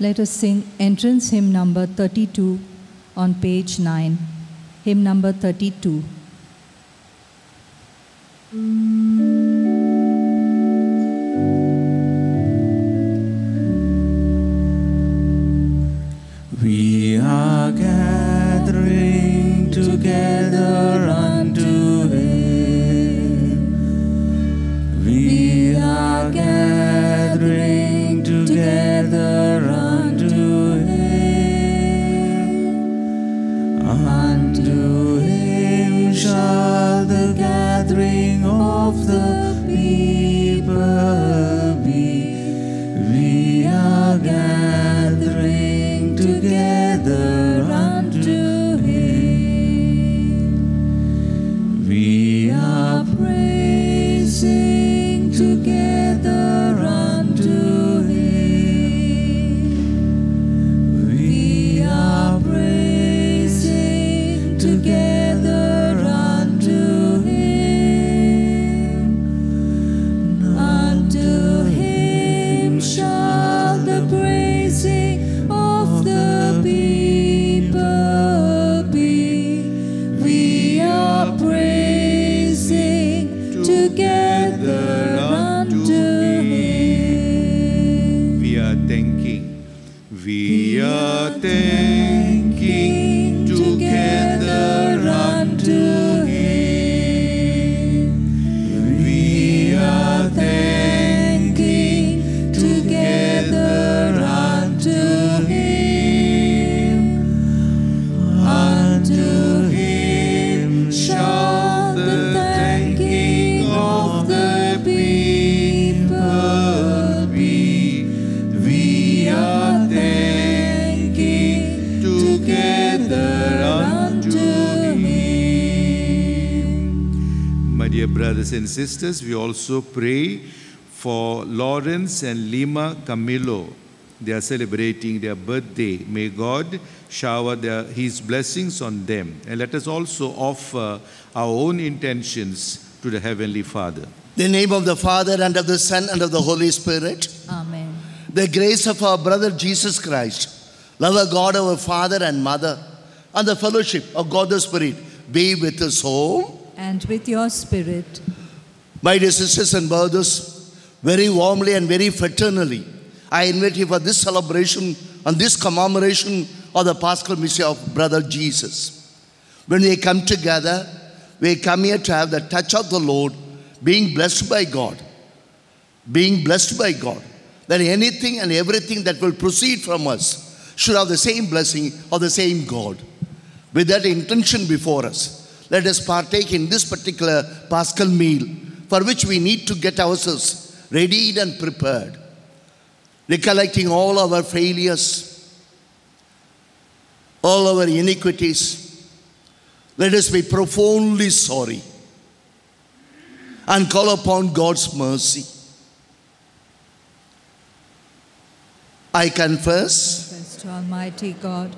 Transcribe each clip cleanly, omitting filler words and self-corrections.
Let us sing entrance hymn number 32 on page 9. Hymn number 32. We are gathering together unto Him. We are gathering together unto Him. Unto Him shall the gathering of the people be. We are gathering together unto Him. We are praising together unto Him. We are praising together unto Him. Unto Him shall the praising of the people be. We are praising together unto Him. We are thanking. We are thanking together unto Him. We are thanking together unto Him. Unto Him shall the thanking of the people be. We are thanking together unto Him. My dear brothers and sisters, we also pray for Lawrence and Lima Camilo. They are celebrating their birthday. May God shower His blessings on them. And let us also offer our own intentions to the Heavenly Father. In the name of the Father, and of the Son, and of the Holy Spirit. Amen. The grace of our brother Jesus Christ, love of God our Father and Mother, and the fellowship of God the Spirit be with us all. And with your spirit. My dear sisters and brothers, very warmly and very fraternally, I invite you for this celebration and this commemoration of the Paschal Mystery of Brother Jesus. When we come together, we come here to have the touch of the Lord, being blessed by God. Being blessed by God. That anything and everything that will proceed from us should have the same blessing of the same God. With that intention before us, let us partake in this particular Paschal meal, for which we need to get ourselves readied and prepared. Recollecting all our failures, all our iniquities, let us be profoundly sorry and call upon God's mercy. I confess To Almighty God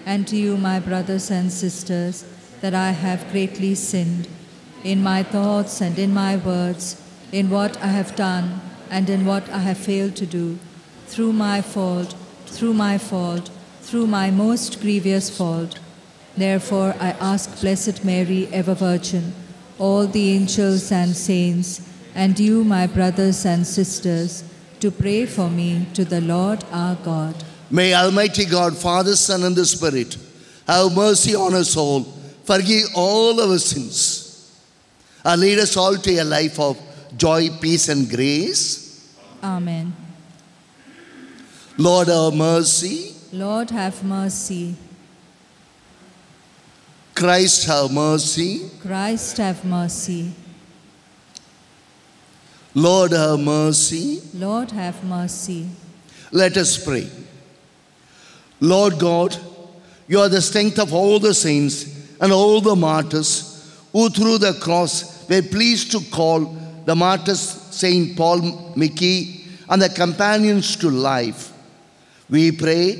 and to you, my brothers and sisters, that I have greatly sinned in my thoughts and in my words, in what I have done and in what I have failed to do, through my fault, through my most grievous fault. Therefore I ask Blessed Mary, ever Virgin, all the angels and saints, and you, my brothers and sisters, to pray for me to the Lord our God. May Almighty God, Father, Son, and the Spirit have mercy on us all, forgive all our sins, and lead us all to a life of joy, peace, and grace. Amen. Lord, have mercy. Lord, have mercy. Christ, have mercy. Christ, have mercy. Lord, have mercy. Lord, have mercy. Let us pray. Lord God, you are the strength of all the saints and all the martyrs who through the cross were pleased to call the martyrs Saint Paul Mickey and the companions to life. We pray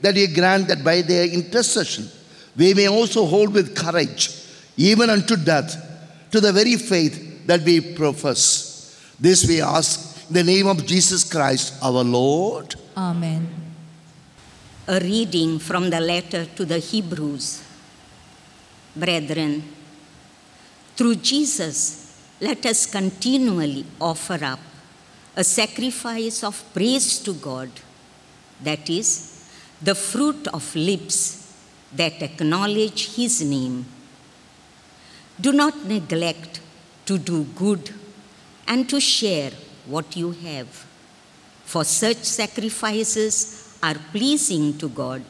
that you grant that by their intercession we may also hold with courage, even unto death, to the very faith that we profess. This we ask in the name of Jesus Christ our Lord. Amen. A reading from the letter to the Hebrews. Brethren, through Jesus, let us continually offer up a sacrifice of praise to God, that is, the fruit of lips that acknowledge His name. Do not neglect to do good and to share what you have, for such sacrifices are pleasing to God.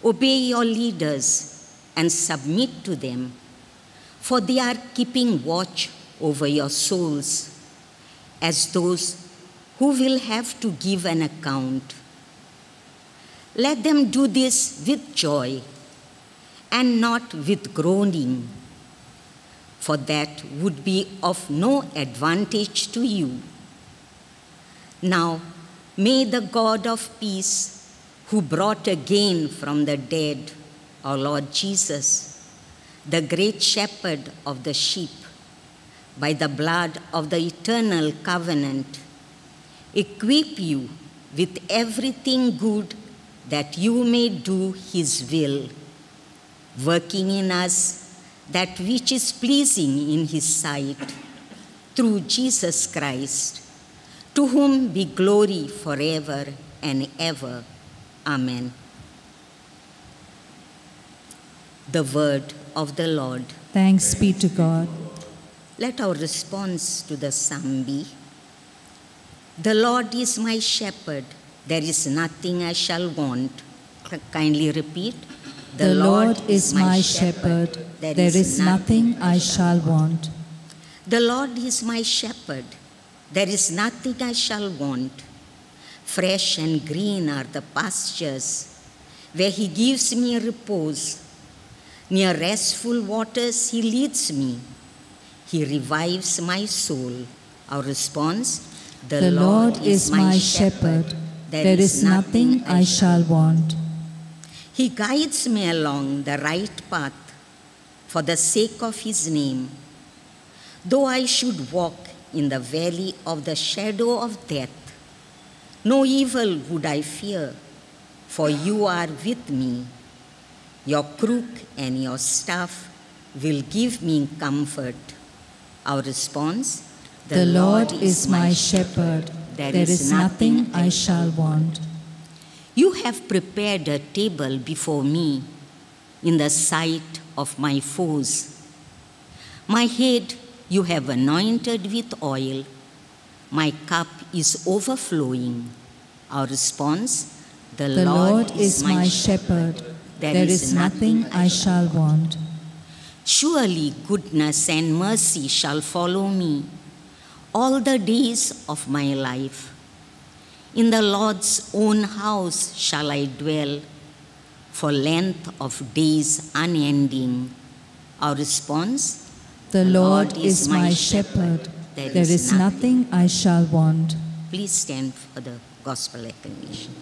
Obey your leaders and submit to them, for they are keeping watch over your souls, as those who will have to give an account. Let them do this with joy and not with groaning, for that would be of no advantage to you. Now, may the God of peace, who brought again from the dead our Lord Jesus, the great shepherd of the sheep, by the blood of the eternal covenant, equip you with everything good that you may do His will, working in us that which is pleasing in His sight, through Jesus Christ, to whom be glory forever and ever. Amen. The word of the Lord. Thanks be to God. Let our response to the psalm be, the Lord is my shepherd, there is nothing I shall want. Kindly repeat. The Lord is my shepherd, there is nothing I shall want. The Lord is my shepherd, there is nothing I shall want. Fresh and green are the pastures, where He gives me repose. Near restful waters He leads me. He revives my soul. Our response, the Lord is my shepherd, there is nothing I shall want. He guides me along the right path for the sake of His name. Though I should walk in the valley of the shadow of death, no evil would I fear, for you are with me. Your crook and your staff will give me comfort. Our response, the Lord is my shepherd, there is nothing I shall want. You have prepared a table before me in the sight of my foes. My head you have anointed with oil. My cup is overflowing. Our response, the Lord is my shepherd, there is nothing I shall want. Surely goodness and mercy shall follow me all the days of my life. In the Lord's own house shall I dwell for length of days unending. Our response, the Lord is my shepherd, there is nothing I shall want. Please stand for the gospel acclamation.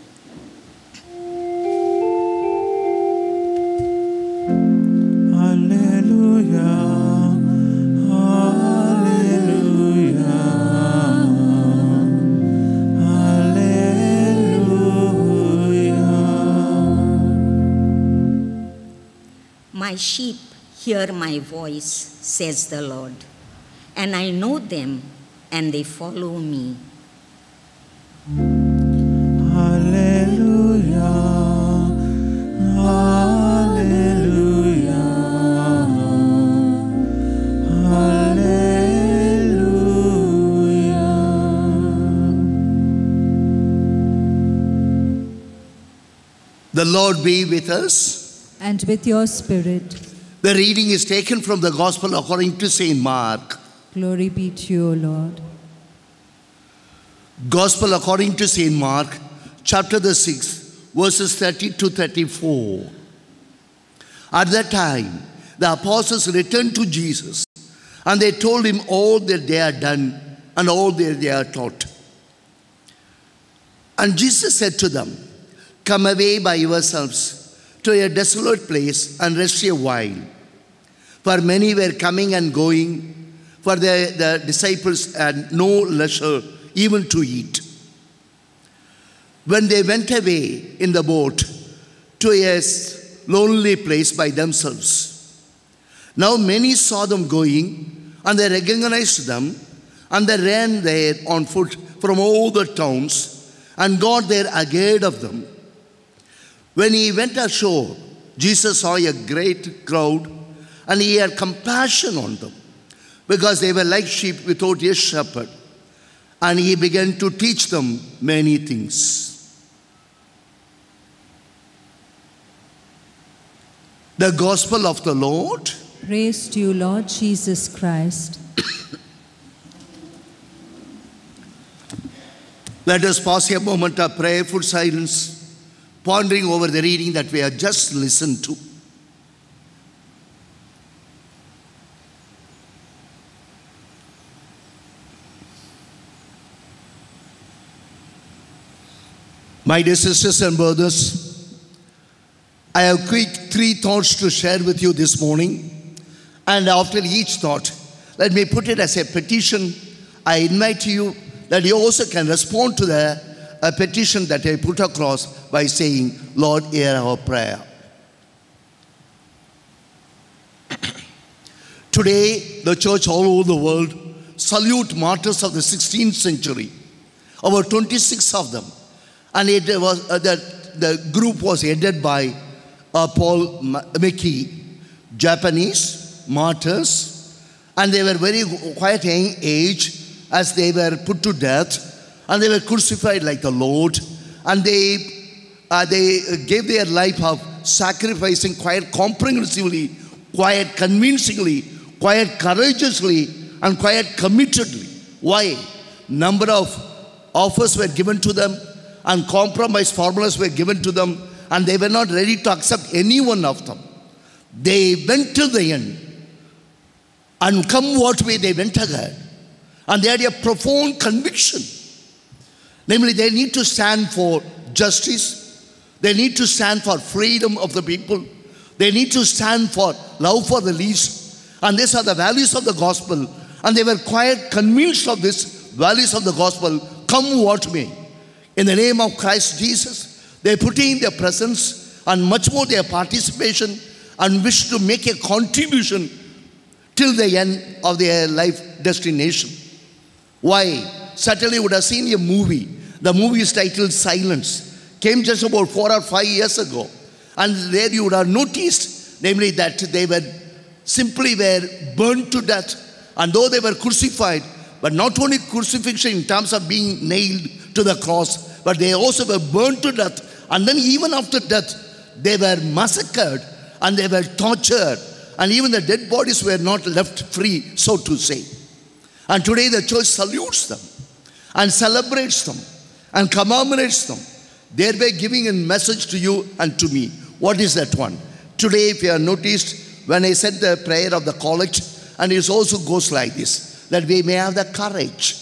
Hallelujah. My sheep hear my voice, says the Lord, and I know them, and they follow me. Hallelujah, hallelujah, hallelujah. The Lord be with us. And with your spirit. The reading is taken from the Gospel according to St. Mark. Glory be to you, O Lord. Gospel according to St. Mark, chapter the 6th, verses 30 to 34. At that time, the apostles returned to Jesus, and they told him all that they had done and all that they had taught. And Jesus said to them, "Come away by yourselves to a desolate place and rest a while." For many were coming and going, for the disciples had no leisure even to eat. when they went away in the boat to a lonely place by themselves. Now many saw them going, and they recognized them, and they ran there on foot from all the towns and got there ahead of them. When he went ashore, Jesus saw a great crowd, and he had compassion on them, because they were like sheep without a shepherd. And he began to teach them many things. The Gospel of the Lord. Praise to you, Lord Jesus Christ. Let us pause a moment of prayerful silence, pondering over the reading that we have just listened to. My dear sisters and brothers, I have quick 3 thoughts to share with you this morning. And after each thought, let me put it as a petition. I invite you that you also can respond to the petition that I put across by saying, Lord, hear our prayer. Today, the church all over the world salute martyrs of the 16th century, about 26 of them. And it was the group was headed by Paul McKee, Japanese martyrs, and they were very quite young age as they were put to death, and they were crucified like the Lord, and they gave their life of sacrificing quite comprehensively, quite convincingly, quite courageously, and quite committedly. Why? Number of offers were given to them, and compromise formulas were given to them, and they were not ready to accept any one of them. They went till the end, and come what way, they went ahead. And they had a profound conviction. Namely, they need to stand for justice. They need to stand for freedom of the people. They need to stand for love for the least. And these are the values of the gospel. And they were quite convinced of these values of the gospel, come what may. In the name of Christ Jesus, they put in their presence and much more their participation and wish to make a contribution till the end of their life destination. Why? Certainly you would have seen a movie. The movie is titled Silence. Came just about 4 or 5 years ago. And there you would have noticed, namely that they were simply burned to death. And though they were crucified, but not only crucifixion in terms of being nailed to the cross, but they also were burned to death. And then even after death, they were massacred and they were tortured. And even the dead bodies were not left free, so to say. And today the church salutes them and celebrates them and commemorates them, thereby giving a message to you and to me. What is that one? Today, if you have noticed, when I said the prayer of the collect, and it also goes like this, that we may have the courage.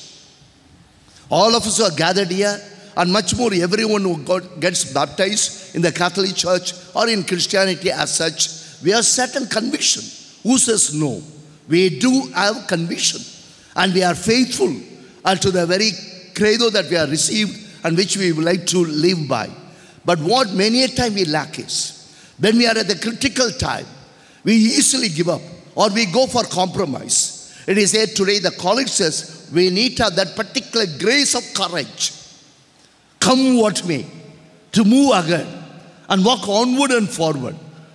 All of us who are gathered here, and much more everyone who gets baptized in the Catholic Church or in Christianity as such, we have certain conviction. Who says no? We do have conviction, and we are faithful to the very credo that we have received and which we would like to live by. But what many a time we lack is, when we are at the critical time, we easily give up or we go for compromise. It is here today, the college says, we need to have that particular grace of courage, come what may, to move ahead and walk onward and forward.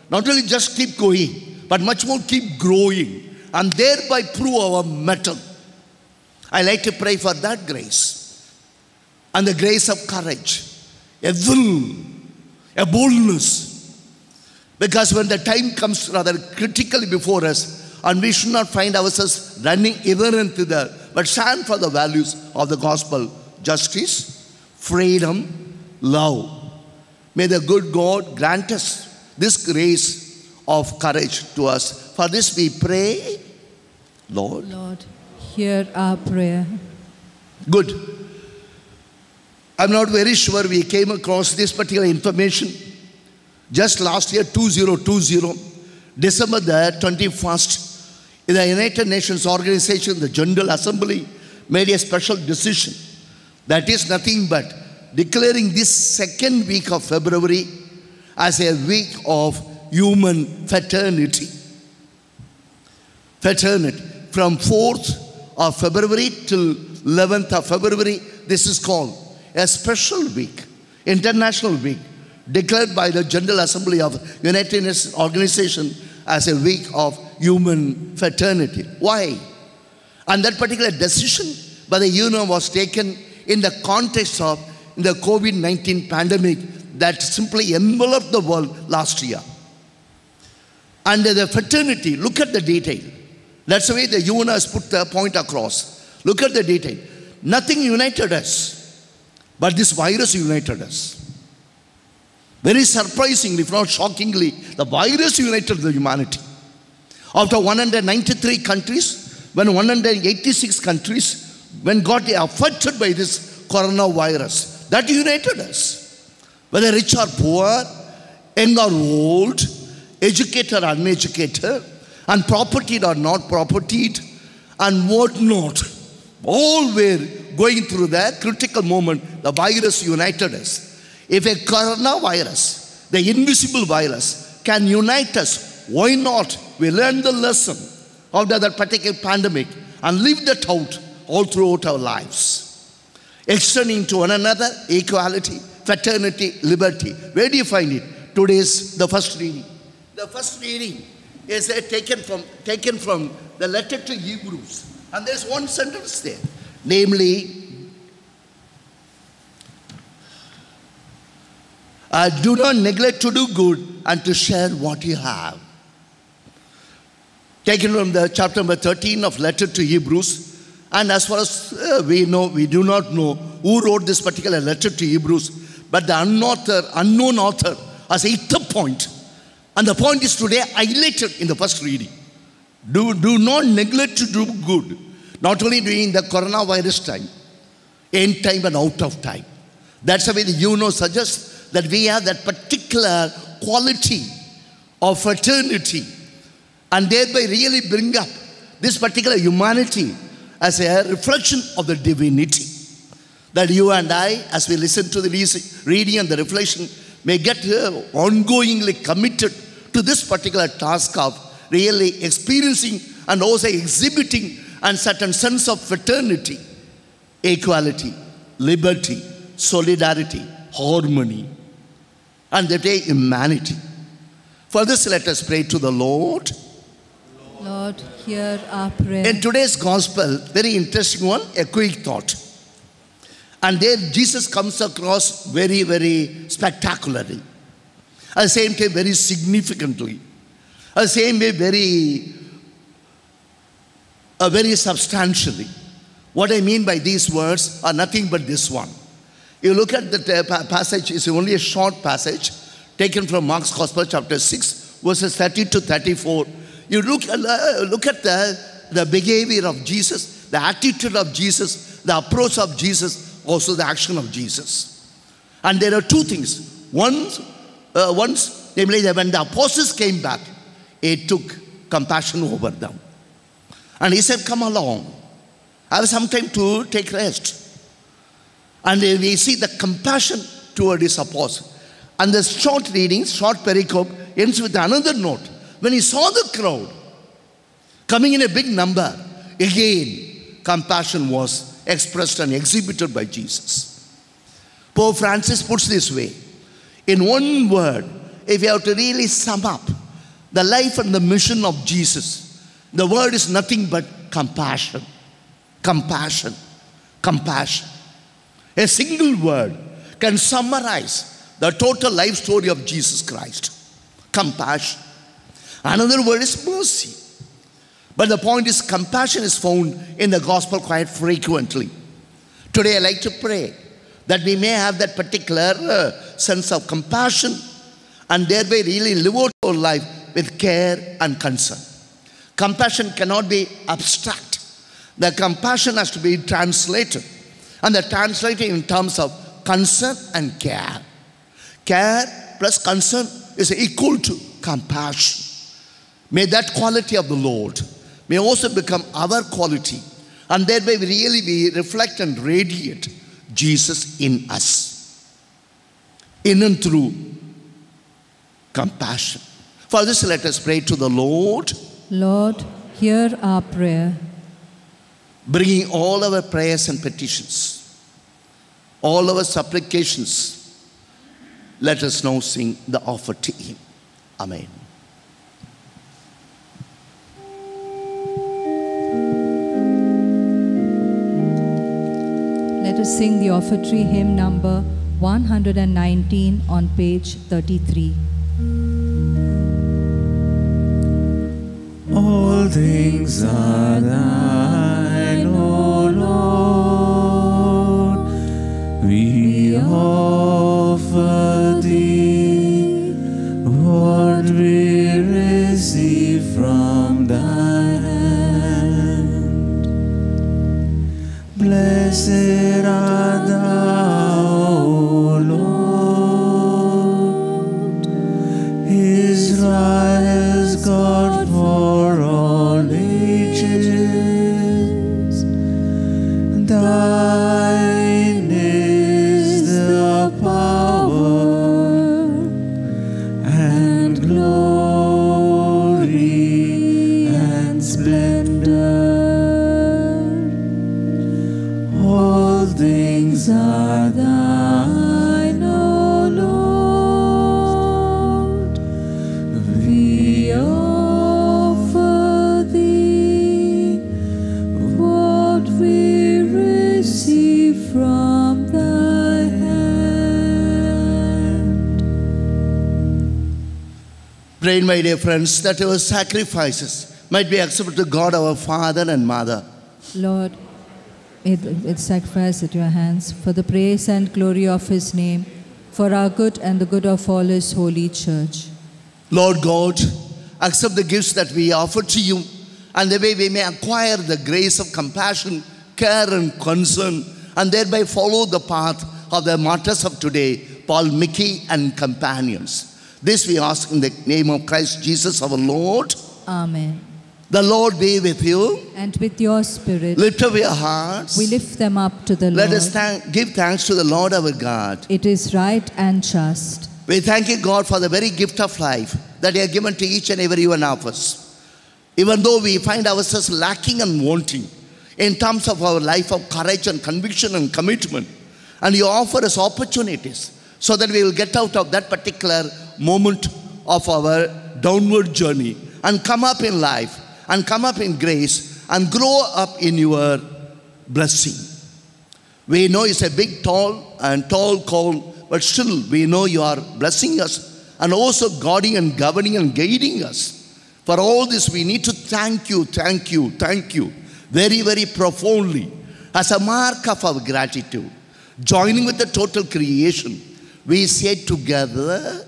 Not only just keep going, but much more keep growing and thereby prove our mettle. I like to pray for that grace and the grace of courage, a will, a boldness. Because when the time comes rather critically before us, and we should not find ourselves running hither and thither, but stand for the values of the gospel, justice, freedom, love. May the good God grant us this grace of courage to us. For this we pray, Lord. Lord, hear our prayer. Good. I'm not very sure we came across this particular information just last year, 2020, December the 21st, the United Nations Organization, the General Assembly, made a special decision. That is nothing but declaring this second week of February as a week of human fraternity. Fraternity. From 4th of February till 11th of February, this is called a special week, international week, declared by the General Assembly of United Nations Organization as a week of human fraternity. Why? And that particular decision by the UN was taken in the context of the COVID-19 pandemic that simply enveloped the world last year. And the fraternity, look at the detail. That's the way the UN has put the point across. Look at the detail. Nothing united us, but this virus united us. Very surprisingly, if not shockingly, the virus united the humanity. After 193 countries, when 186 countries, when got affected by this coronavirus, that united us. Whether rich or poor, young or old, educated or uneducated, and propertied or not propertied, and what not, all were going through that critical moment. The virus united us. If a coronavirus, the invisible virus, can unite us, why not? We learned the lesson out of that particular pandemic and live that out all throughout our lives. Extending to one another, equality, fraternity, liberty. Where do you find it? Today's the first reading. The first reading is taken from the letter to Hebrews. And there's one sentence there. Namely, do not neglect to do good and to share what you have. Taken from the chapter number 13 of letter to Hebrews. And as far as we know, we do not know who wrote this particular letter to Hebrews. But the unknown author has hit the point. And the point is today highlighted in the first reading. Do not neglect to do good. Not only during the coronavirus time, end time and out of time. That's the way the UN suggests that we have that particular quality of fraternity and thereby really bring up this particular humanity as a reflection of the divinity. That you and I, as we listen to the reading and the reflection, may get ongoingly committed to this particular task of really experiencing and also exhibiting a certain sense of fraternity, equality, liberty, solidarity, harmony, and that day humanity. For this, let us pray to the Lord. Lord, hear our prayer. In today's gospel, very interesting one, a quick thought. And there Jesus comes across very, very spectacularly. At the same time, very significantly. At the same way, very substantially. What I mean by these words are nothing but this one. You look at the passage, it's only a short passage, taken from Mark's Gospel, chapter 6, verses 30 to 34. You look at the behavior of Jesus, the attitude of Jesus, the approach of Jesus, also the action of Jesus. And there are two things. Once, namely, when the apostles came back, he took compassion over them. And he said, come along. I have some time to take rest. And we see the compassion toward his apostles. And the short reading, short pericope, ends with another note. When he saw the crowd coming in a big number, again, compassion was expressed and exhibited by Jesus. Pope Francis puts this way. In one word, if you have to really sum up the life and the mission of Jesus, the word is nothing but compassion. Compassion. Compassion. A single word can summarize the total life story of Jesus Christ. Compassion. Another word is mercy. But the point is, compassion is found in the gospel quite frequently. Today I like to pray that we may have that particular sense of compassion and thereby really live out our life with care and concern. Compassion cannot be abstract. The compassion has to be translated. And the translated in terms of concern and care. Care plus concern is equal to compassion. May that quality of the Lord may also become our quality. And thereby we reflect and radiate Jesus in us. in and through compassion. For this, let us pray to the Lord. Lord, hear our prayer. Bringing all our prayers and petitions, all our supplications, let us now sing the offer to Him. Amen. Let us sing the offertory hymn number 119 on page 33. All things are thine, O Lord. We offer thee what we receive from thy hand. Blessed art thou, O Lord, Israel's God for all ages. Thine is the power and glory and splendor. All things are thine, O Lord. We offer thee what we receive from thy hand. Pray, my dear friends, that our sacrifices might be accepted to God our Father and Mother. Lord, it's sacrificed at your hands for the praise and glory of His name, for our good and the good of all His holy church. Lord God, accept the gifts that we offer to you, and the way we may acquire the grace of compassion, care and concern, and thereby follow the path of the martyrs of today, Paul Mickey and companions. This we ask in the name of Christ Jesus our Lord. Amen. The Lord be with you. And with your spirit, Lift up your hearts. we lift them up to the Let Lord. us give thanks to the Lord our God. It is right and just. We thank you, God, for the very gift of life that you have given to each and every one of us. Even though we find ourselves lacking and wanting in terms of our life of courage and conviction and commitment, and you offer us opportunities so that we will get out of that particular moment of our downward journey and come up in life and come up in grace and grow up in your blessing. We know it's a big, tall call, but still we know you are blessing us and also guarding and governing and guiding us. For all this we need to thank you very, very profoundly as a mark of our gratitude. Joining with the total creation, we say together,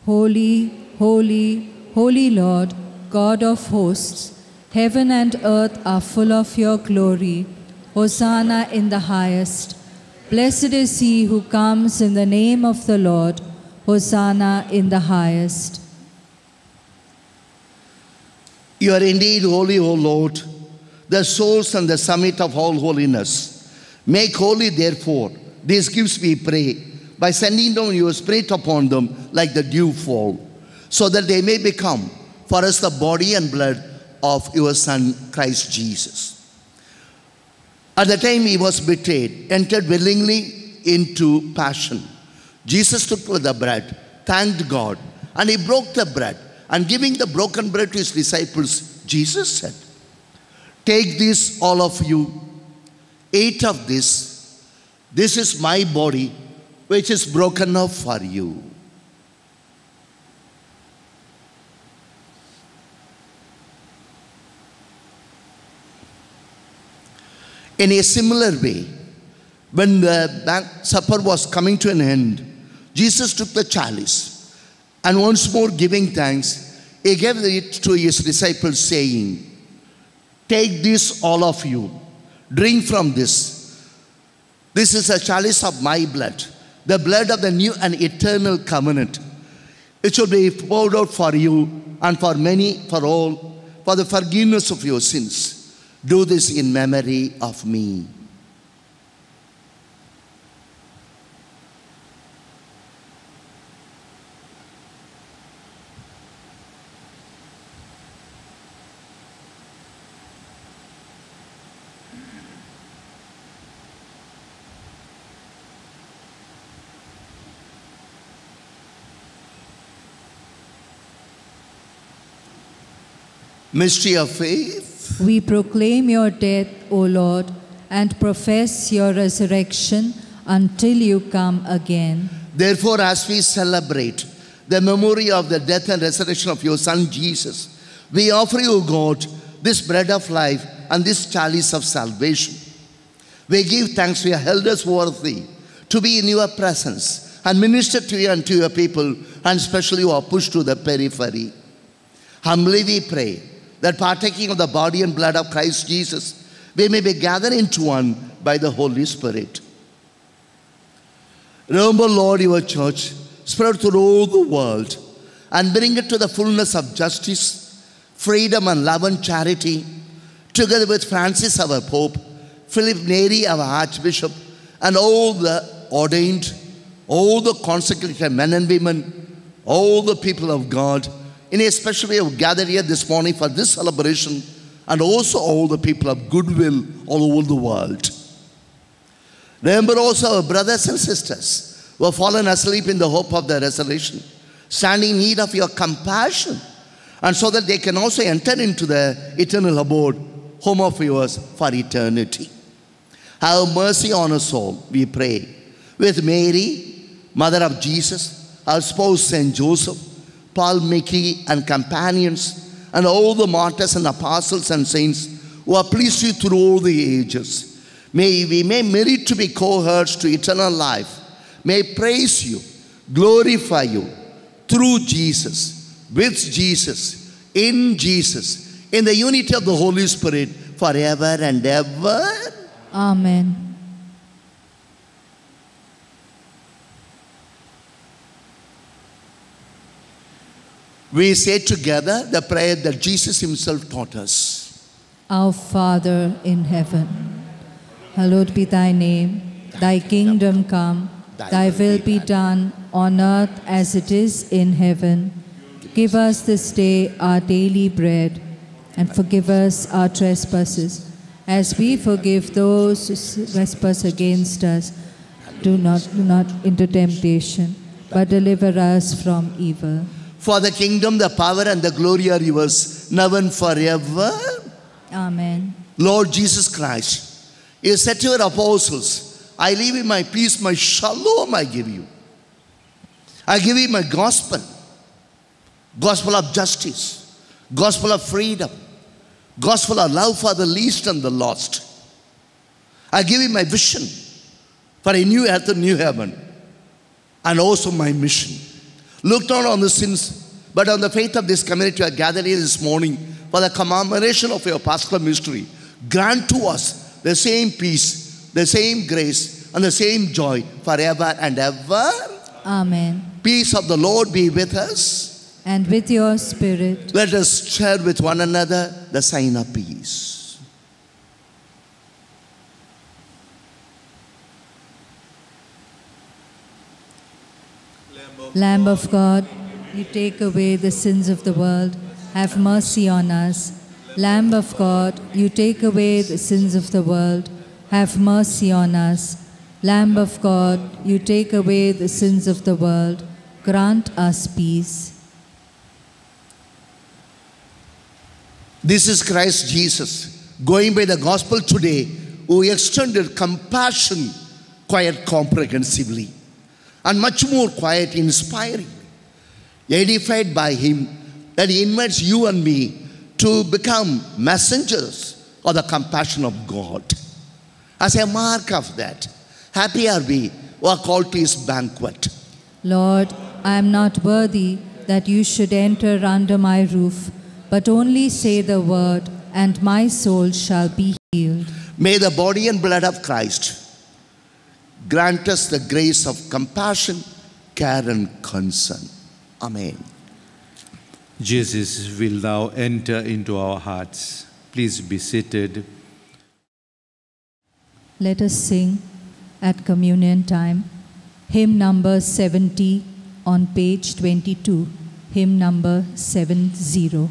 Holy, holy, holy Lord, God of hosts, heaven and earth are full of your glory. Hosanna in the highest. Blessed is he who comes in the name of the Lord. Hosanna in the highest. you are indeed holy, O Lord, the source and the summit of all holiness. Make holy, therefore, these gifts, we pray, by sending down your Spirit upon them like the dew fall, so that they may become for us the body and blood of your Son, Christ Jesus. At the time he was betrayed, entered willingly into passion, Jesus took the bread, thanked God, and he broke the bread. And giving the broken bread to his disciples, Jesus said, "Take this, all of you, eat of this. This is my body, which is broken up for you." In a similar way, when the supper was coming to an end, Jesus took the chalice and once more giving thanks, he gave it to his disciples saying, "Take this, all of you, drink from this. This is a chalice of my blood, the blood of the new and eternal covenant. It shall be poured out for you and for many, for all, for the forgiveness of your sins. Do this in memory of me." Mystery of faith. We proclaim your death, O Lord, and profess your resurrection until you come again. Therefore, as we celebrate the memory of the death and resurrection of your Son Jesus, we offer you, God, this bread of life and this chalice of salvation. We give thanks we are held us worthy to be in your presence and minister to you and to your people, and especially who are pushed to the periphery. Humbly we pray that partaking of the body and blood of Christ Jesus, we may be gathered into one by the Holy Spirit. Remember, Lord, your church spread through all the world and bring it to the fullness of justice, freedom and love and charity, together with Francis, our Pope, Philip Neri, our Archbishop, and all the ordained, all the consecrated men and women, all the people of God, in a special way have gathered here this morning for this celebration, and also all the people of goodwill all over the world. Remember also our brothers and sisters who have fallen asleep in the hope of the resurrection, standing in need of your compassion, and so that they can also enter into the eternal abode, home of yours for eternity. Have mercy on us all, we pray. With Mary, mother of Jesus, our spouse Saint Joseph, Paul, Mickey, and companions, and all the martyrs and apostles and saints who are pleased you through all the ages. We may merit to be co-heirs to eternal life. May praise you, glorify you through Jesus, with Jesus, in the unity of the Holy Spirit, forever and ever. Amen. We say together the prayer that Jesus himself taught us. Our Father in heaven, hallowed be thy name. Thy kingdom come, thy will be done on earth as it is in heaven. Give us this day our daily bread, and forgive us our trespasses, as we forgive those who trespass against us. Do not into temptation, but deliver us from evil. For the kingdom, the power, and the glory are yours, now and forever. Amen. Lord Jesus Christ, you said to your apostles, I leave you my peace, my shalom I give you. I give you my gospel. Gospel of justice, gospel of freedom, gospel of love for the least and the lost. I give you my vision for a new earth and new heaven, and also my mission. Look not on the sins, but on the faith of this community who are gathered here this morning for the commemoration of your Paschal mystery. Grant to us the same peace, the same grace, and the same joy forever and ever. Amen. Peace of the Lord be with us. And with your spirit. Let us share with one another the sign of peace. Lamb of God, you take away the sins of the world. Have mercy on us. Lamb of God, you take away the sins of the world. Have mercy on us. Lamb of God, you take away the sins of the world. Grant us peace. This is Christ Jesus, going by the gospel today, who extended compassion quite comprehensively, and much more quite inspiring, edified by him, that he invites you and me to become messengers of the compassion of God. As a mark of that, happy are we who are called to his banquet. Lord, I am not worthy that you should enter under my roof, but only say the word, and my soul shall be healed. May the body and blood of Christ grant us the grace of compassion, care, and concern. Amen. Jesus will now enter into our hearts. Please be seated. Let us sing at communion time hymn number 70 on page 22, hymn number 70.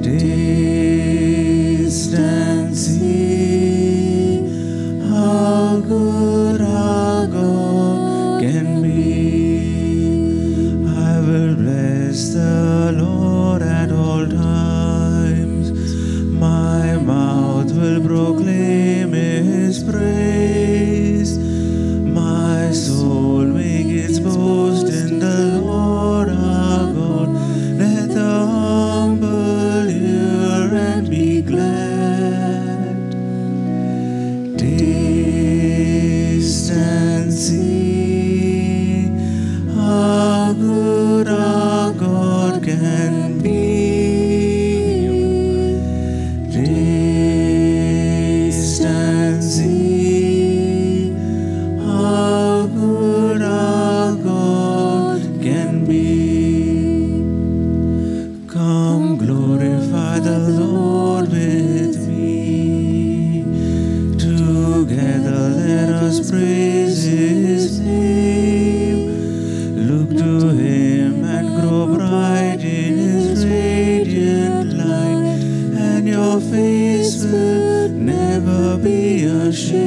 Taste and see how good our God can be. I will bless the Lord at all times. My mouth will proclaim His praise. My soul make its boast in the Lord our God. Let the humble hear and be glad. Taste and see how good our God can be. Taste and see how good our God can be. Come glorify the Lord with me. Together let us praise His name. Look to Him and grow bright in His radiant light, and your face will never be ashamed.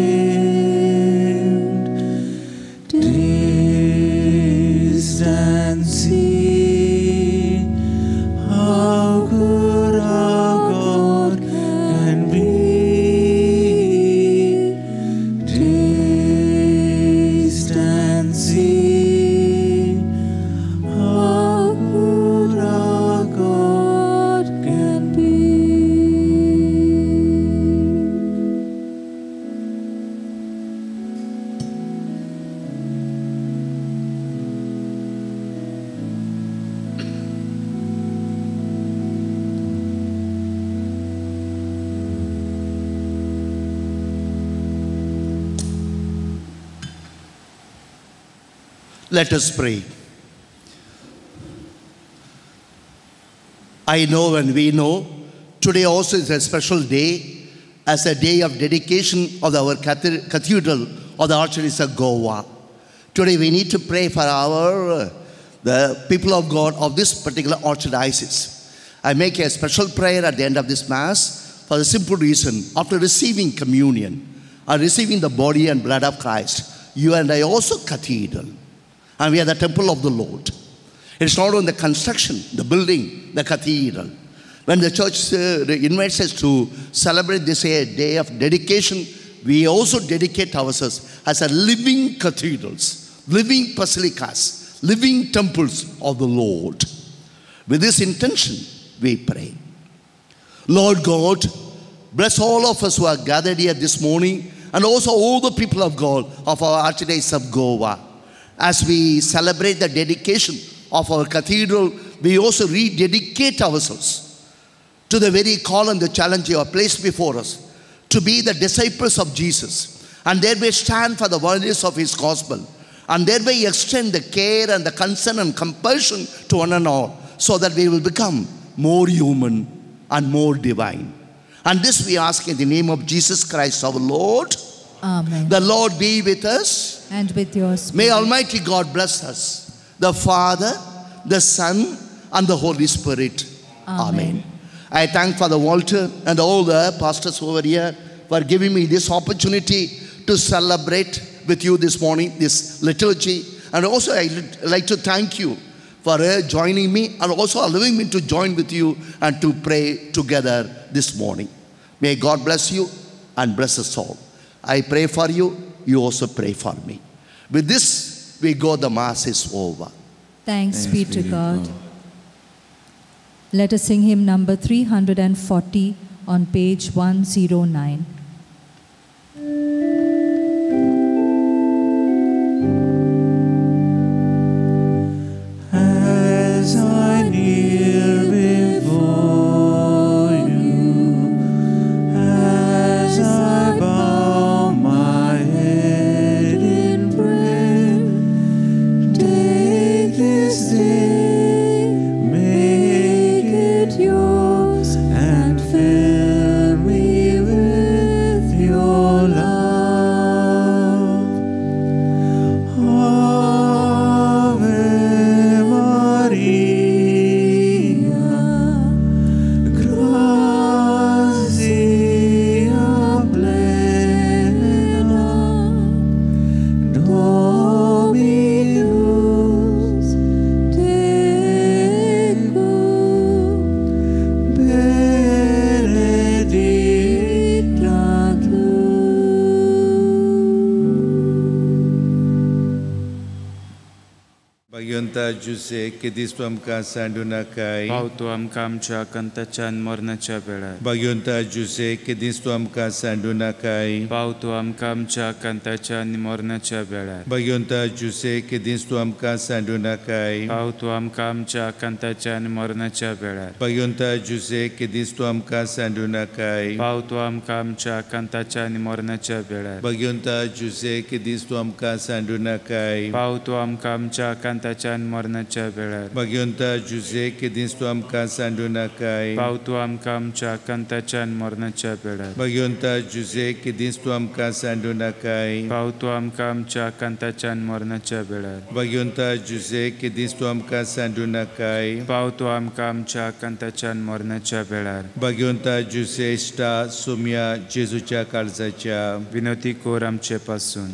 Taste and see how good our God can be. Taste and see how good our God can be. Let us pray. I know and we know today also is a special day as a day of dedication of our cathedral of the Archdiocese of Goa. Today we need to pray for the people of God of this particular archdiocese. I make a special prayer at the end of this Mass for the simple reason, after receiving communion or receiving the body and blood of Christ, you and I also cathedral. And we are the temple of the Lord. It's not on the construction, the building, the cathedral. When the church invites us to celebrate this day of dedication, we also dedicate ourselves as a living cathedrals, living basilicas, living temples of the Lord. With this intention, we pray. Lord God, bless all of us who are gathered here this morning, and also all the people of God of our Archdiocese of Goa. As we celebrate the dedication of our cathedral, we also rededicate ourselves to the very call and the challenge you have placed before us, to be the disciples of Jesus, and thereby stand for the worthiness of His gospel, and thereby extend the care and the concern and compassion to one and all, so that we will become more human and more divine. And this we ask in the name of Jesus Christ our Lord. Amen. The Lord be with us. And with your spirit. May Almighty God bless us, the Father, the Son, and the Holy Spirit. Amen. I thank Father Walter and all the pastors over here for giving me this opportunity to celebrate with you this morning, this liturgy. And also I'd like to thank you for joining me and also allowing me to join with you and to pray together this morning. May God bless you and bless us all. I pray for you. You also pray for me. With this, we go, the Mass is over. Thanks be to God. Let us sing hymn number 340 on page 109. As I kneel before you, as I bow my head in prayer, take this day, make it yours, and fill me with भगवंता जुसे केदीस तूं आमकां सांडू नाकाय पावतो आमकां आमच्या कंताच्या आनी मरणाच्या वेळार भगवंता जुसे केदीस तूं आमकां सांडू नाकाय पावतो आमकां आमच्या कंताच्या आनी मरणाच्या वेळार भगवंता जुसे केदीस तूं आमकां सांडू नाकाय पावतो आमकां आमच्या कंताच्या आनी मरणाच्या वेळार भगवंता जुसे केदीस तूं आमकां सांडू नाकाय पावतो आमकां आमच्या कंताच्या आनी मरणाच्या वेळार भगवंता जुसे केदीस तूं आमकां सांडू नाकाय पावतो आमकां आमच्या कंताच्या आनी मरणाच्या वेळार भगवंता जुसे केदीस तूं आमकां सांडू नाकाय पावतो आमकां आमच्या कंताच्या आनी मरणाच्या वेळार भगवंता जुसे केदीस तूं आमकां सांडू नाकाय पावतो आमकां आमच्या कंताच्या आनी मरणाच्या वेळार भगवंता जुसे केदीस तूं आमकां सांडू नाकाय पावतो आमकां आमच्या कंताच्या आनी मरणाच्या वेळार भगवंता जुसे इश्टा सोम्या जेजूच्या काळजाच्या विनोती कोर आमचे पासून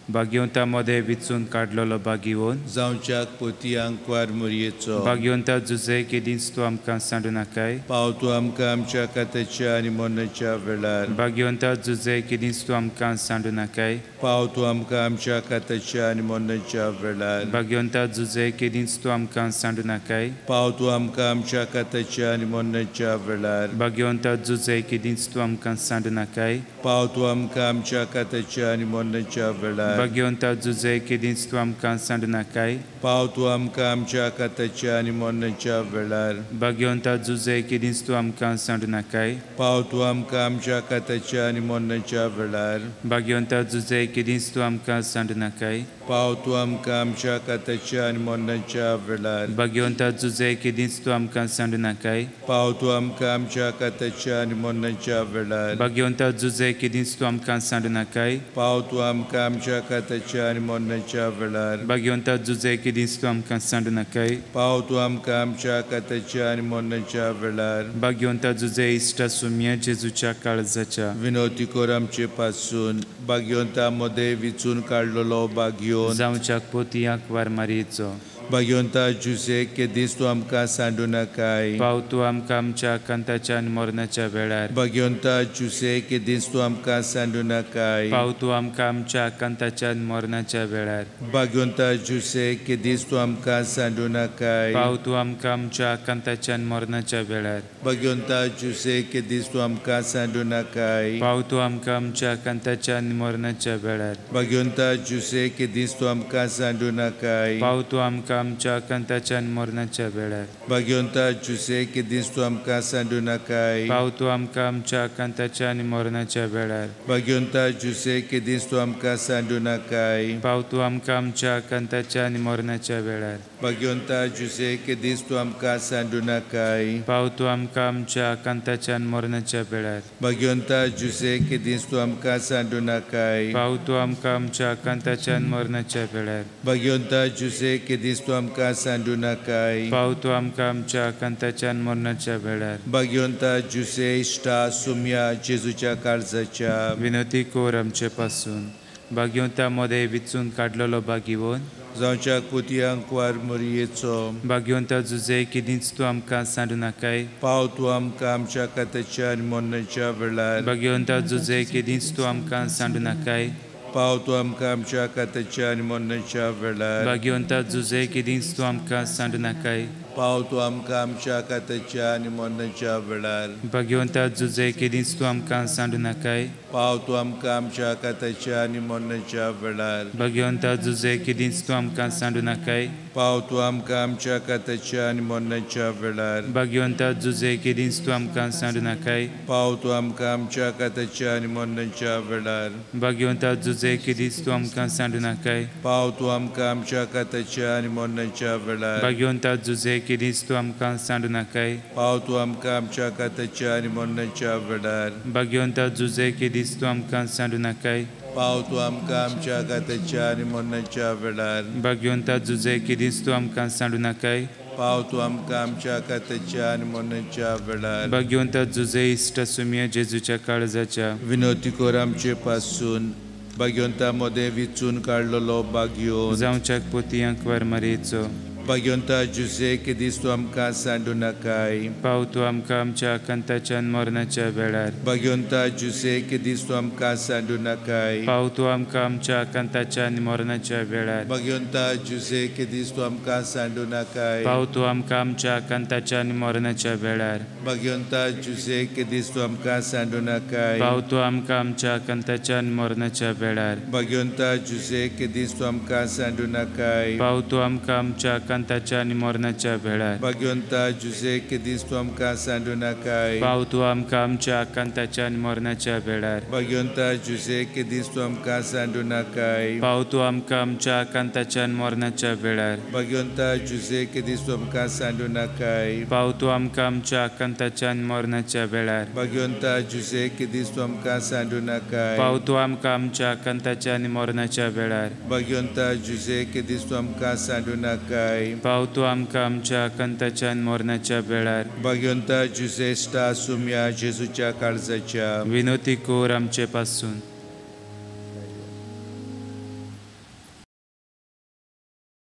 भाग्यवंता मध्ये विचून काडलेलो भागिवोन जावच्याक पोतयांक क्वार मोरयेचो भाग्यवंता जुजे केदींच तूं आमकां सांडू नाकाय पाव तूं आमकां आमच्या कातेच्या आनी मरणाच्या वेळार भाग्यवंता जुजे केदींच तूं आमकां सांडू नाकाय पाव तूं आमकां आमच्या कातेच्या आनी मरणाच्या वेळार भाग्यवंता जुजे केदींच तूं आमकां सांडू नाकाय पाव तूं आमकां आमच्या कातेच्या आनी मरणाच्या वेळार भाग्यवंता जुजे केदींच तूं आमकां सांडू नाकाय पाव तूं आमकां आमच्या कातेच्या आनी मरणाच्या वेळार भाग्यवंता जुजे केदींच तूं आमकां सांडू नाकाय पाव तूं आमकां आमच्या कातेच्या आनी मरणाच्या वेळार भाग्यवंता जुजे केदींच तूं आमकां सांडू नाकाय पाव तूं आमकां आमच्या कातेच्या आनी मरणाच्या वेळार भाग्यवंता जुजे केदींच तूं आमकां सांडू नाकाय पाव तूं आमकां आमच्या कातेच्या आनी मरणाच्या वेळार भाग्यवंता जुजे केदींच तूं आमकां सांडू नाकाय पाव तूं आमकां आमच्या कातेच्या आनी मरणाच्या वेळार भाग्यवंता जुजे केदींच तूं आमकां सांडू नाकाय पाव तूं आमकां आमच्या कातेच्या आनी मरणाच्या वेळार भाग्यवंता जुजे केदींच तूं आमकां सांडू नाकाय पाव तूं आमकां आमच्या कातेच्या आनी मरणाच्या वेळार भाग्यवंता जुजे इश्टा सुम्या जेजूच्या काळजाच्या विनोती कोर आमचे पासून भाग्यवंता मध्ये विचून काडलेलो भाग्योन जावच्याक पोतयांक वार मारयेचो भाग्यवंता जुसे केदीस तूं आमकां सांडू नाकाय पाव तूं आमकां आमच्या कंताच्या आनी मरणाच्या वेळार भाग्यवंता जुसे केदीस तूं आमकां सांडू नाकाय पाव तूं आमकां आमच्या कंताच्या आनी मरणाच्या वेळार भाग्यवंता जुसे केदीस तूं आमकां सांडू नाकाय पाव तूं आमकां आमच्या कंताच्या आनी मरणाच्या वेळार भाग्यवंता जुसे केदीस तूं आमकां सांडू नाकाय पाव तूं आमकां आमच्या कंताच्या आनी मरणाच्या वेळार भाग्यवंता जुसे केदीस तूं आमकां सांडू नाकाय पाव तूं आमकां आमच्या कंताच्या आनी मरणाच्या वेळार भाग्यवंता जुसे केदीस तूं आमकां सांडू नाकाय पाव तूं आमकां आमच्या कंताच्या आनी मरणाच्या वेळार भाग्यवंता जुसे केदीस तूं आमकां सांडू नाकाय पाव तूं आमकां आमच्या कंताच्या आनी मरणाच्या वेळार भाग्यवंता जुसे केदीस तूं आमकां सांडू नाकाय पाव तूं आमकां आमच्या कंताच्या आनी मरणाच्या वेळार भाग्यवंता जुसे केदीस तूं आमकां सांडू नाकाय पाव तूं आमकां आमच्या कंताच्या आनी मरणाच्या वेळार भाग्यवंता जुसे केदीस तूं आमकां सांडू नाकाय पाव तूं आमकां आमच्या कंताच्या आनी मरणाच्या वेळार भाग्यवंता जुसे इश्टा सुम्या जेजूच्या काळजाच्या विनोती कोर आमचे पासून भाग्यवंता मध्ये विचून काडलेलो भागिवोन जावच्या पोतयांक वार मोरयेचो भाग्यवंता जुजे केदींच तूं आमकां सांडू नाकाय पाव तूं आमकां आमच्या कातेच्या आनी मरणाच्या वेळार भाग्यवंता जुजे केदींच तूं आमकां सांडू नाकाय पाव तूं आमकां आमच्या कातेच्या आनी मरणाच्या वेळार भाग्यवंता जुजे केदींच तूं आमकां सांडू नाकाय पाव तूं आमकां आमच्या कातेच्या आनी मरणाच्या वेळार भाग्यवंता जुजे केदींच तूं आमकां सांडू नाकाय पाव तूं आमकां आमच्या कातेच्या आनी मरणाच्या वेळार भाग्यवंता जुजे केदींच तूं आमकां सांडू नाकाय पाव तूं आमकां आमच्या कातेच्या आनी मरणाच्या वेळार भाग्यवंता जुजे केदींच तूं आमकां सांडू नाकाय पाव तूं आमकां आमच्या कातेच्या आनी मरणाच्या वेळार भाग्यवंता जुजे केदींच तूं आमकां सांडू नाकाय पाव तूं आमकां आमच्या कातेच्या आनी मरणाच्या वेळार भाग्यवंता जुजे केदींच तूं आमकां सांडू नाकाय पाव तूं आमकां आमच्या कातेच्या आनी मरणाच्या वेळार भाग्यवंता जुजे केदींच तूं आमकां सांडू नाकाय पाव तूं आमकां आमच्या कातेच्या आनी मरणाच्या वेळार भाग्यवंता जुजे केदींच तूं आमकां सांडू नाकाय पाव तूं आमकां आमच्या कातेच्या आनी मरणाच्या वेळार भाग्यवंता जुजे इश्ट सुम्या जेजूच्या काळजाच्या विनोती कोर आमचे पासून भाग्यवंता मध्ये विचून काडलेलो भाग्योन जावच्याक पोतयांक वार मारयेचो Bagyonta Jose che disto amka sandunakai. पाव तूं आमकां आमच्या कंताच्या आनी मरणाच्या वेळार Bagyonta Jose che disto amka sandunakai. पाव तूं आमकां आमच्या कंताच्या आनी मरणाच्या वेळार Bagyonta Jose che disto amka sandunakai. पाव तूं आमकां आमच्या कंताच्या आनी मरणाच्या वेळार Bagyonta Jose che disto amka sandunakai. पाव तूं आमकां आमच्या कंताच्या आनी मरणाच्या वेळार Bagyonta Jose che disto amka sandunakai. पाव तूं आमकां आमच्या कंताच्या आनी मरणाच्या वेळार Bagyonta Jose che disto amka sandunakai. पाव तूं आमकां आमच्या कंताच्या आनी मरणाच्या वेळार Bagyonta Jose che disto amka sandunakai. पाव तूं आमकां आमच्या कंताच्या आनी मरणाच्या वेळार Bagyonta Jose che disto amka sandunakai. पाव तूं आमकां आमच्या कंताच्या आनी मरणाच्या वेळार Bagyonta Jose che disto amka sandunakai. पाव तूं आमकां आमच्या कंताच्या आनी मरणाच्या वेळार Bagyonta Jose che disto amka sandunakai. पाव तूं आमकां आमच्या कंताच्या आनी मरणाच्या वेळार Bagyonta Jose sta sumia Jesuच्या काळजाच्या. विनोती कोर आमचे पासून